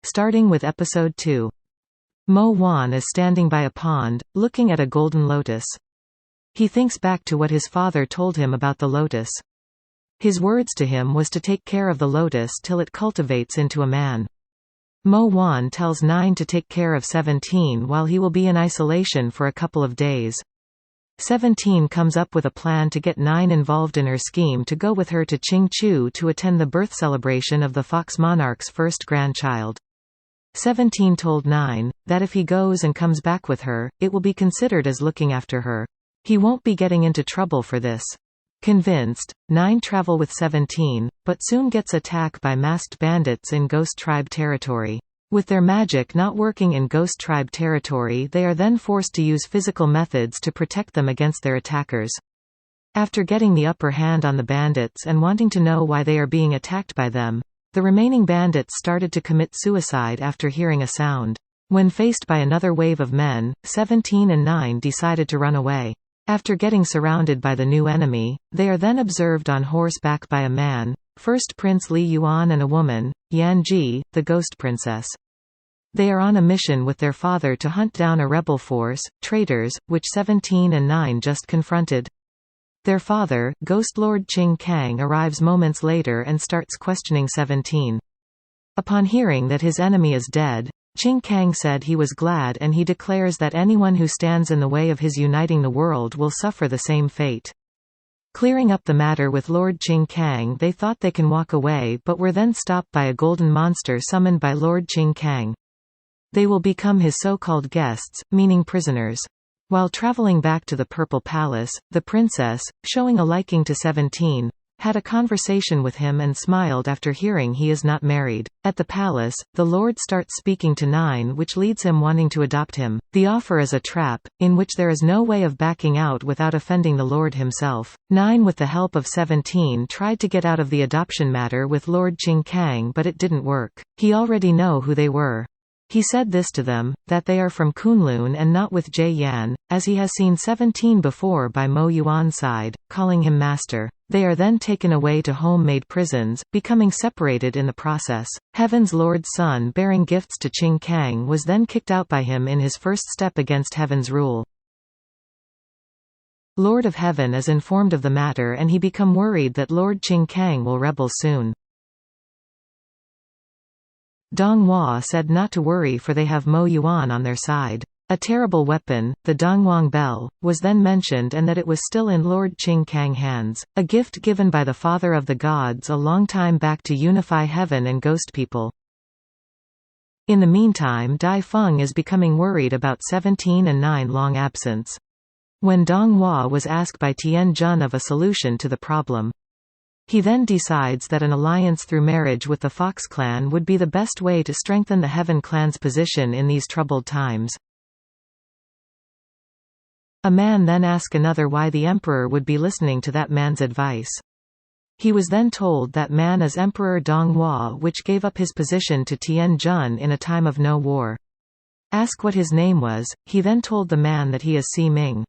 Starting with Episode 2. Mo Yuan is standing by a pond, looking at a golden lotus. He thinks back to what his father told him about the lotus. His words to him was to take care of the lotus till it cultivates into a man. Mo Yuan tells 9 to take care of 17 while he will be in isolation for a couple of days. 17 comes up with a plan to get 9 involved in her scheme to go with her to Qing Qiu to attend the birth celebration of the Fox Monarch's first grandchild. 17 told 9, that if he goes and comes back with her, it will be considered as looking after her. He won't be getting into trouble for this. Convinced, 9 travel with 17, but soon gets attacked by masked bandits in Ghost Tribe territory. With their magic not working in Ghost Tribe territory, they are then forced to use physical methods to protect them against their attackers. After getting the upper hand on the bandits and wanting to know why they are being attacked by them, the remaining bandits started to commit suicide after hearing a sound. When faced by another wave of men, 17 and 9 decided to run away. After getting surrounded by the new enemy, they are then observed on horseback by a man, first Prince Li Yuan, and a woman, Yan Ji, the ghost princess. They are on a mission with their father to hunt down a rebel force, traitors, which 17 and 9 just confronted. Their father, Ghost Lord Qing Cang, arrives moments later and starts questioning 17. Upon hearing that his enemy is dead, Qing Cang said he was glad, and he declares that anyone who stands in the way of his uniting the world will suffer the same fate. Clearing up the matter with Lord Qing Cang, they thought they can walk away, but were then stopped by a golden monster summoned by Lord Qing Cang. They will become his so-called guests, meaning prisoners. While traveling back to the Purple Palace, the princess, showing a liking to 17, had a conversation with him and smiled after hearing he is not married. At the palace, the Lord starts speaking to 9, which leads him wanting to adopt him. The offer is a trap, in which there is no way of backing out without offending the Lord himself. 9, with the help of 17, tried to get out of the adoption matter with Lord Qing Cang, but it didn't work. He already know who they were. He said this to them, that they are from Kunlun and not with Zhe Yan, as he has seen 17 before by Mo Yuan's side, calling him master. They are then taken away to home-made prisons, becoming separated in the process. Heaven's Lord's son bearing gifts to Qing Cang was then kicked out by him in his first step against heaven's rule. Lord of Heaven is informed of the matter and he become worried that Lord Qing Cang will rebel soon. Dong Hua said not to worry, for they have Mo Yuan on their side. A terrible weapon, the Donghuang Bell, was then mentioned, and that it was still in Lord Qing Cang's hands, a gift given by the Father of the Gods a long time back to unify heaven and ghost people. In the meantime, Die Feng is becoming worried about 17 and 9 long absence. When Dong Hua was asked by Tian Jun of a solution to the problem, he then decides that an alliance through marriage with the Fox clan would be the best way to strengthen the Heaven clan's position in these troubled times. A man then asked another why the emperor would be listening to that man's advice. He was then told that man is Emperor Dong Hua, which gave up his position to Tian Jun in a time of no war. Asked what his name was, he then told the man that he is Si Ming.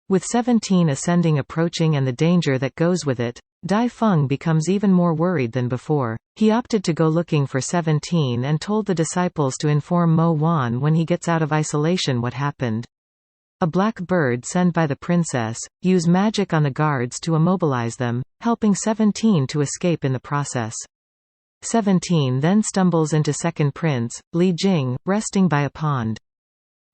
With 17 ascending approaching and the danger that goes with it, Die Feng becomes even more worried than before. He opted to go looking for 17 and told the disciples to inform Mo Yuan when he gets out of isolation what happened. A black bird sent by the princess, use magic on the guards to immobilize them, helping 17 to escape in the process. 17 then stumbles into second prince, Li Jing, resting by a pond.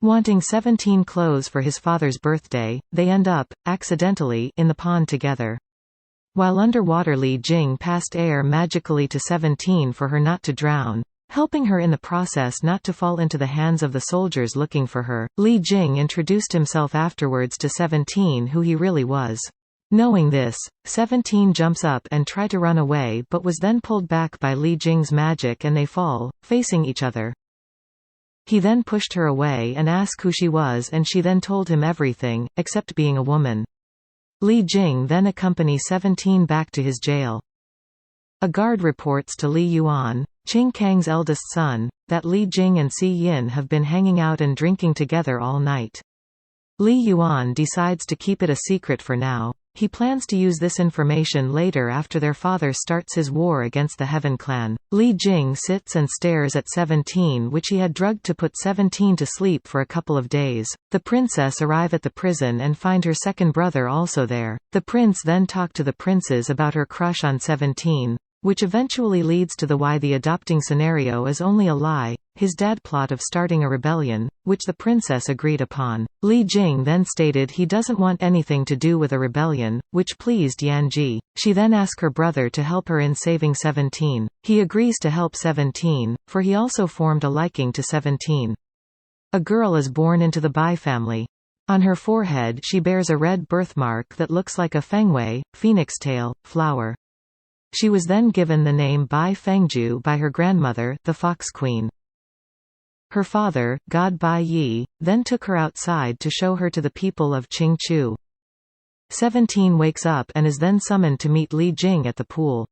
Wanting 17 clothes for his father's birthday, they end up, accidentally, in the pond together. While underwater, Li Jing passed air magically to 17 for her not to drown, helping her in the process not to fall into the hands of the soldiers looking for her. Li Jing introduced himself afterwards to 17 who he really was. Knowing this, 17 jumps up and try to run away, but was then pulled back by Li Jing's magic and they fall, facing each other. He then pushed her away and asked who she was, and she then told him everything, except being a woman. Li Jing then accompanies 17 back to his jail. A guard reports to Li Yuan, Qing Cang's eldest son, that Li Jing and Si Yin have been hanging out and drinking together all night. Li Yuan decides to keep it a secret for now. He plans to use this information later after their father starts his war against the Heaven clan. Li Jing sits and stares at 17, which he had drugged to put 17 to sleep for a couple of days. The princess arrive at the prison and find her second brother also there. The prince then talk to the princes about her crush on 17, which eventually leads to the why the adopting scenario is only a lie, his dad plot of starting a rebellion, which the princess agreed upon. Li Jing then stated he doesn't want anything to do with a rebellion, which pleased Yanji. She then asks her brother to help her in saving 17. He agrees to help 17, for he also formed a liking to 17. A girl is born into the Bai family. On her forehead she bears a red birthmark that looks like a fengwei, phoenix tail, flower. She was then given the name Bai Fengju by her grandmother, the Fox Queen. Her father, God Bai Yi, then took her outside to show her to the people of Qing Qiu. 17 wakes up and is then summoned to meet Li Jing at the pool.